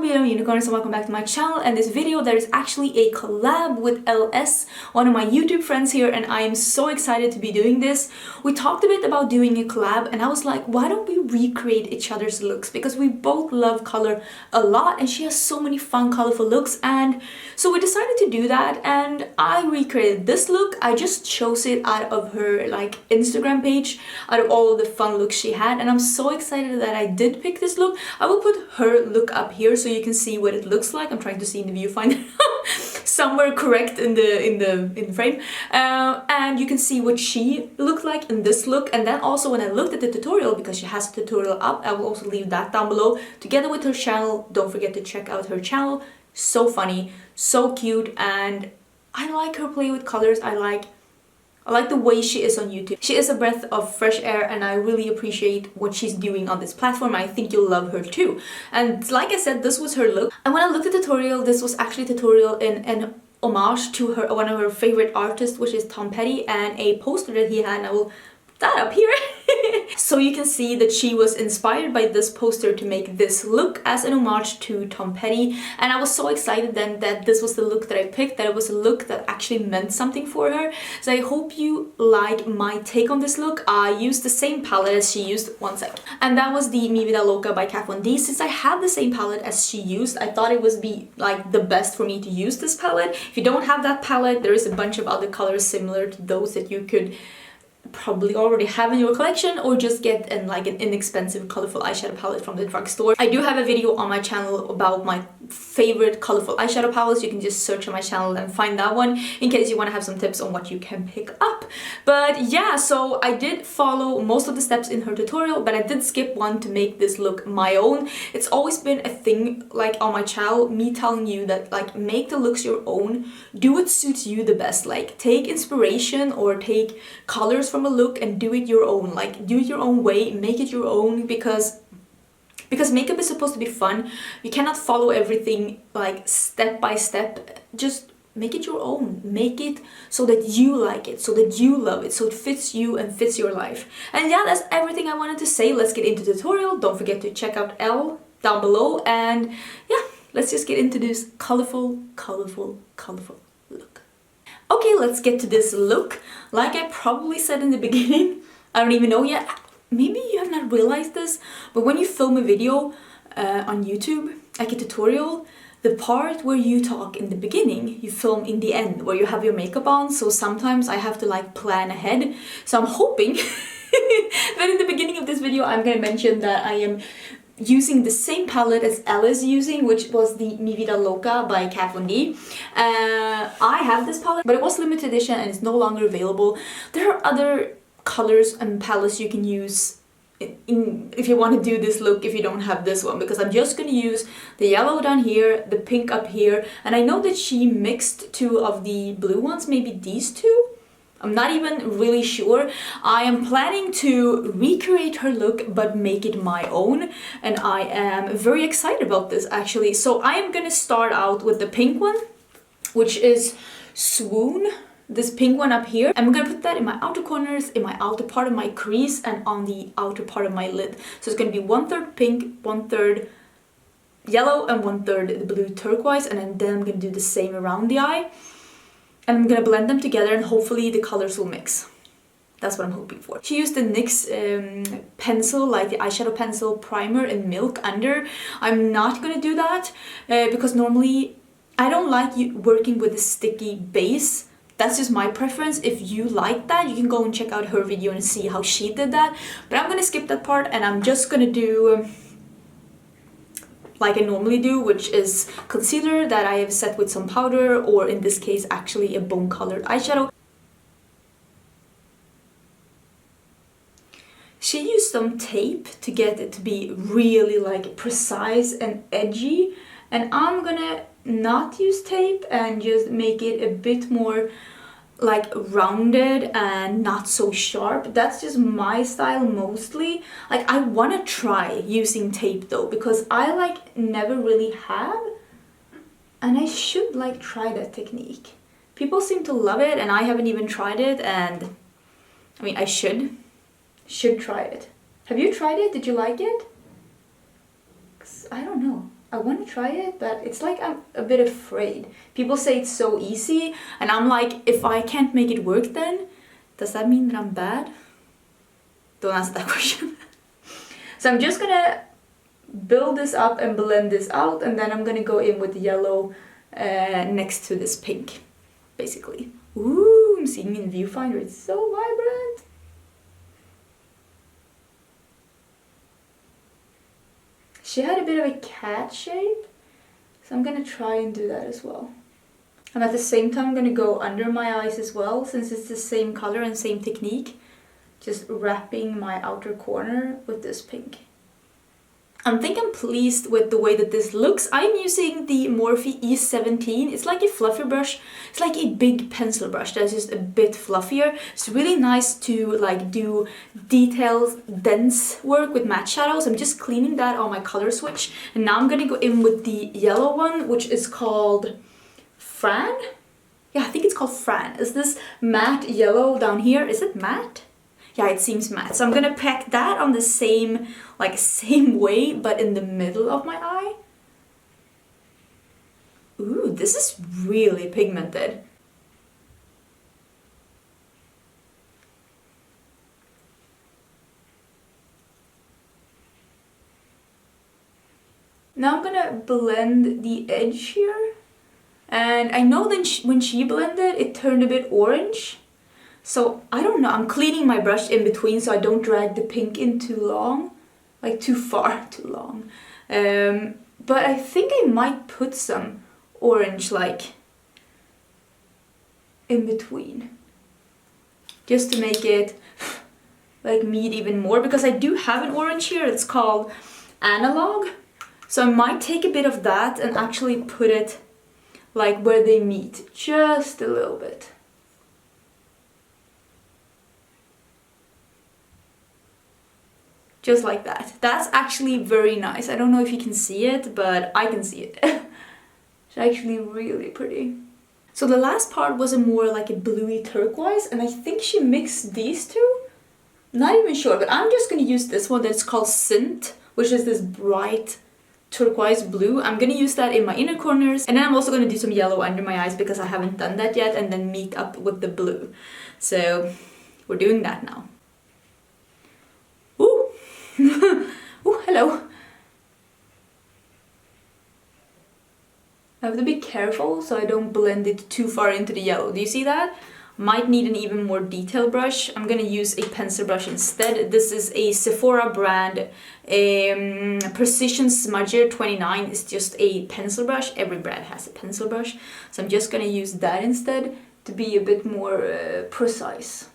Vida Unicorns and welcome back to my channel. And this video, there is actually a collab with ElleS, one of my YouTube friends here, and I am so excited to be doing this. We talked a bit about doing a collab and I was like, why don't we recreate each other's looks, because we both love color a lot and she has so many fun colorful looks. And so we decided to do that and I recreated this look. I just chose it out of her like Instagram page, out of all of the fun looks she had, and I'm so excited that I did pick this look. I will put her look up here so you can see what it looks like. I'm trying to see in the viewfinder somewhere correct in the frame, and you can see what she looked like in this look. And then also when I looked at the tutorial, because she has a tutorial up, I will also leave that down below together with her channel. Don't forget to check out her channel. So funny, so cute, and I like her play with colors. I like the way she is on YouTube. She is a breath of fresh air and I really appreciate what she's doing on this platform. I think you'll love her too. And like I said, this was her look. And when I looked at the tutorial, this was actually a tutorial in an homage to her, one of her favorite artists, which is Tom Petty, and a poster that he had, and I will put that up here. So you can see that she was inspired by this poster to make this look as an homage to Tom Petty. And I was so excited then that this was the look that I picked, that it was a look that actually meant something for her. So I hope you like my take on this look. I used the same palette as she used, one sec. And that was the Vida Loca by Kat Von D. Since I had the same palette as she used, I thought it would be like the best for me to use this palette. If you don't have that palette, there is a bunch of other colors similar to those that you could probably already have in your collection, or just get an inexpensive colorful eyeshadow palette from the drugstore. I do have a video on my channel about my favorite colorful eyeshadow palettes. You can just search on my channel and find that one in case you want to have some tips on what you can pick up. But yeah, so I did follow most of the steps in her tutorial, but I did skip one to make this look my own. It's always been a thing like on my channel, me telling you that like make the looks your own, do what suits you the best, like take inspiration or take colors from a look and do it your own, like do it your own way, make it your own, because makeup is supposed to be fun. You cannot follow everything like step by step. Just make it your own, make it so that you like it, so that you love it, so it fits you and fits your life. And yeah, that's everything I wanted to say. Let's get into the tutorial. Don't forget to check out Elle down below, and yeah, let's just get into this colorful look. Okay, let's get to this look. Like I probably said in the beginning, I don't even know yet, maybe you have not realized this, but when you film a video on YouTube, like a tutorial, the part where you talk in the beginning, you film in the end, where you have your makeup on. So sometimes I have to like plan ahead. So I'm hoping that in the beginning of this video, I'm gonna mention that I am using the same palette as Elle is using, which was the Vida Loca by Kat Von D. I have this palette, but it was limited edition and it's no longer available. There are other colors and palettes you can use if you want to do this look if you don't have this one, because I'm just going to use the yellow down here, the pink up here, and I know that she mixed two of the blue ones, maybe these two. I'm not even really sure. I am planning to recreate her look but make it my own, and I am very excited about this actually. So I am gonna start out with the pink one, which is Swoon. This pink one up here. I'm gonna put that in my outer corners, in my outer part of my crease, and on the outer part of my lid. So it's gonna be 1/3 pink, 1/3 yellow, and 1/3 the blue turquoise, and then I'm gonna do the same around the eye. And I'm gonna blend them together and hopefully the colors will mix. That's what I'm hoping for. She used the NYX pencil, like the eyeshadow pencil primer in Milk under. I'm not gonna do that because normally I don't like working with a sticky base. That's just my preference. If you like that, you can go and check out her video and see how she did that. But I'm gonna skip that part and I'm just gonna do like I normally do, which is concealer that I have set with some powder, or in this case actually a bone colored eyeshadow. She used some tape to get it to be really like precise and edgy, and I'm gonna not use tape and just make it a bit more like rounded and not so sharp. That's just my style mostly. Like I want to try using tape though, because I like never really have, and I should like try that technique. People seem to love it and I haven't even tried it, and I mean I should try it. Have you tried it? Did you like it? 'Cause I don't know. I want to try it, but it's like I'm a bit afraid. People say it's so easy, and I'm like, if I can't make it work then, does that mean that I'm bad? Don't answer that question. So I'm just gonna build this up and blend this out, and then I'm gonna go in with the yellow next to this pink, basically. Ooh, I'm seeing in the viewfinder, it's so vibrant. She had a bit of a cat shape, so I'm gonna try and do that as well. And at the same time, I'm gonna go under my eyes as well, since it's the same color and same technique. Just wrapping my outer corner with this pink. I think I'm pleased with the way that this looks. I'm using the Morphe E17. It's like a fluffy brush. It's like a big pencil brush that's just a bit fluffier. It's really nice to like do details, dense work with matte shadows. I'm just cleaning that on my color switch. And now I'm gonna go in with the yellow one, which is called Fran? Yeah, I think it's called Fran. Is this matte yellow down here? Is it matte? Yeah, it seems matte. So I'm gonna pack that on the same way, but in the middle of my eye. Ooh, this is really pigmented. Now I'm gonna blend the edge here. And I know that when she blended, it turned a bit orange. So I don't know, I'm cleaning my brush in between so I don't drag the pink in too long, like too far too long. But I think I might put some orange like in between, just to make it like meet even more, because I do have an orange here. It's called Analogue. So I might take a bit of that and actually put it like where they meet, just a little bit. Just like that. That's actually very nice. I don't know if you can see it, but I can see it. It's actually really pretty. So the last part was a more like a bluey turquoise, and I think she mixed these two. Not even sure, but I'm just gonna use this one that's called Synth, which is this bright turquoise blue. I'm gonna use that in my inner corners, and then I'm also gonna do some yellow under my eyes because I haven't done that yet, and then meet up with the blue. So we're doing that now. Ooh! Ooh, hello! I have to be careful so I don't blend it too far into the yellow. Do you see that? Might need an even more detailed brush. I'm gonna use a pencil brush instead. This is a Sephora brand, Precision Smudger 29. It's just a pencil brush. Every brand has a pencil brush. So I'm just gonna use that instead to be a bit more precise.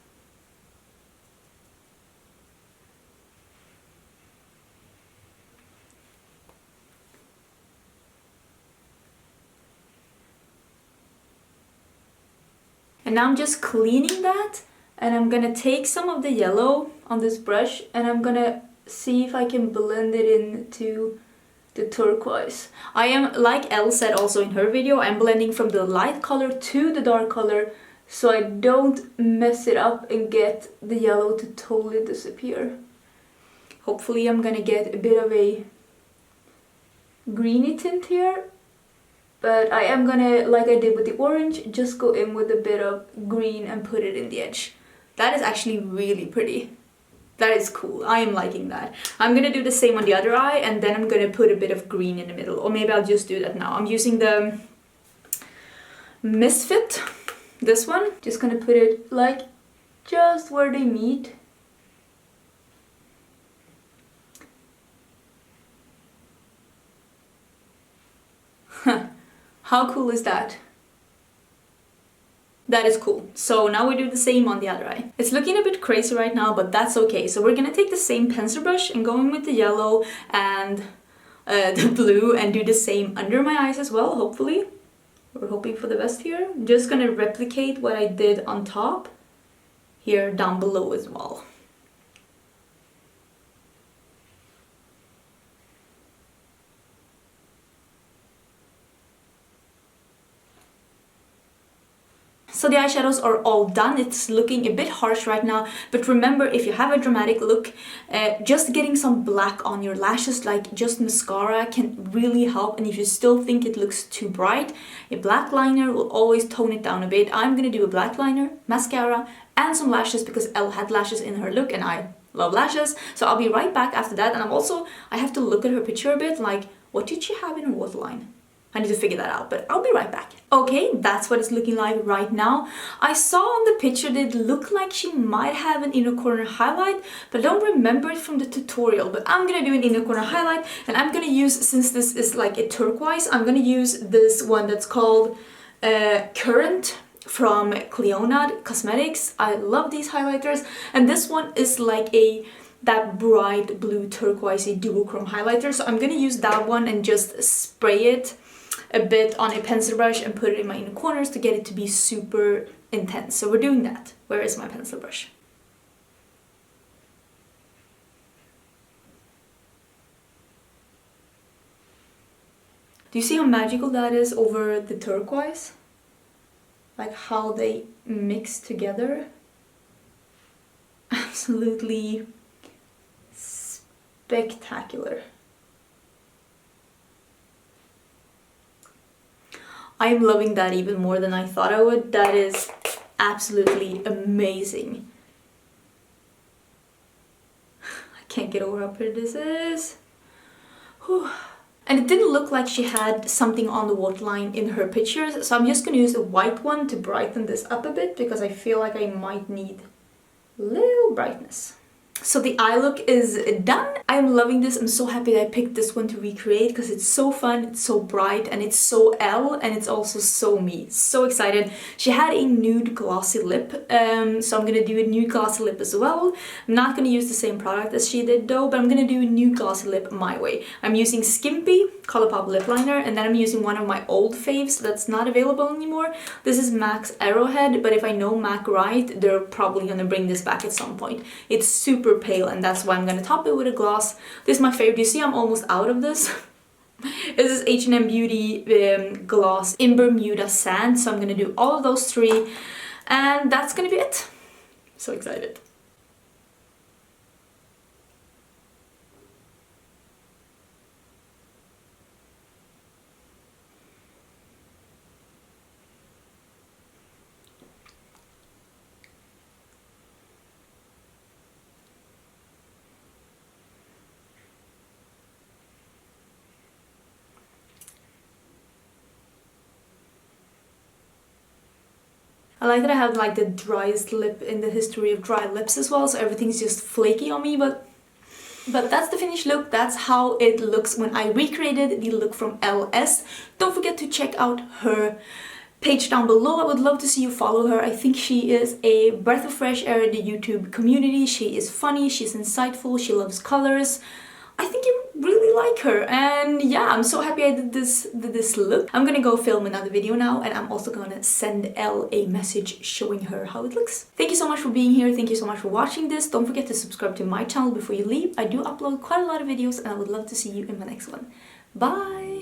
And now I'm just cleaning that, and I'm gonna take some of the yellow on this brush and I'm gonna see if I can blend it into the turquoise. I am, like Elle said also in her video, I'm blending from the light color to the dark color so I don't mess it up and get the yellow to totally disappear. Hopefully I'm gonna get a bit of a greeny tint here. But I am gonna, like I did with the orange, just go in with a bit of green and put it in the edge. That is actually really pretty. That is cool. I am liking that. I'm gonna do the same on the other eye, and then I'm gonna put a bit of green in the middle. Or maybe I'll just do that now. I'm using the Misfit, this one. Just gonna put it like just where they meet. How cool is that? That is cool. So now we do the same on the other eye. It's looking a bit crazy right now, but that's okay. So we're gonna take the same pencil brush and go in with the yellow and the blue and do the same under my eyes as well, hopefully. We're hoping for the best here. I'm just gonna replicate what I did on top here down below as well. So the eyeshadows are all done. It's looking a bit harsh right now, but remember, if you have a dramatic look, just getting some black on your lashes, like just mascara, can really help. And if you still think it looks too bright, a black liner will always tone it down a bit. I'm gonna do a black liner, mascara, and some lashes because Elle had lashes in her look and I love lashes. So I'll be right back after that. And I have to look at her picture a bit, like what did she have in her waterline? I need to figure that out, but I'll be right back. Okay, that's what it's looking like right now. I saw on the picture that it looked like she might have an inner corner highlight, but I don't remember it from the tutorial. But I'm gonna do an inner corner highlight, and I'm gonna use, since this is like a turquoise, I'm gonna use this one that's called Current from Clionadh Cosmetics. I love these highlighters, and this one is like that bright blue turquoisey duochrome highlighter. So I'm gonna use that one and just spray it a bit on a pencil brush and put it in my inner corners to get it to be super intense. So we're doing that. Where is my pencil brush? Do you see how magical that is over the turquoise? Like how they mix together? Absolutely spectacular. I'm loving that even more than I thought I would. That is absolutely amazing. I can't get over how pretty this is. Whew. And it didn't look like she had something on the waterline in her pictures, so I'm just gonna use a white one to brighten this up a bit because I feel like I might need a little brightness. So the eye look is done. I'm loving this. I'm so happy that I picked this one to recreate because it's so fun, it's so bright, and it's so Elle, and it's also so me. So excited. She had a nude glossy lip, so I'm gonna do a nude glossy lip as well. I'm not gonna use the same product as she did though, but I'm gonna do a nude glossy lip my way. I'm using Skimpy Colourpop lip liner, and then I'm using one of my old faves that's not available anymore. This is MAC's Arrowhead, but if I know MAC right, they're probably gonna bring this back at some point. It's super pale, and that's why I'm gonna top it with a gloss. This is my favorite. You see I'm almost out of this. This is H&M Beauty gloss in Bermuda Sand, so I'm gonna do all of those three, and that's gonna be it. So excited. I like that I have like the driest lip in the history of dry lips as well, so everything's just flaky on me, but that's the finished look. That's how it looks when I recreated the look from ElleS. Don't forget to check out her page down below. I would love to see you follow her. I think she is a breath of fresh air in the YouTube community. She is funny, she's insightful, she loves colors. I think you really like her, and yeah, I'm so happy I did this look. I'm gonna go film another video now, and I'm also gonna send Elle a message showing her how it looks. Thank you so much for being here. Thank you so much for watching this. Don't forget to subscribe to my channel before you leave. I do upload quite a lot of videos, and I would love to see you in my next one. Bye!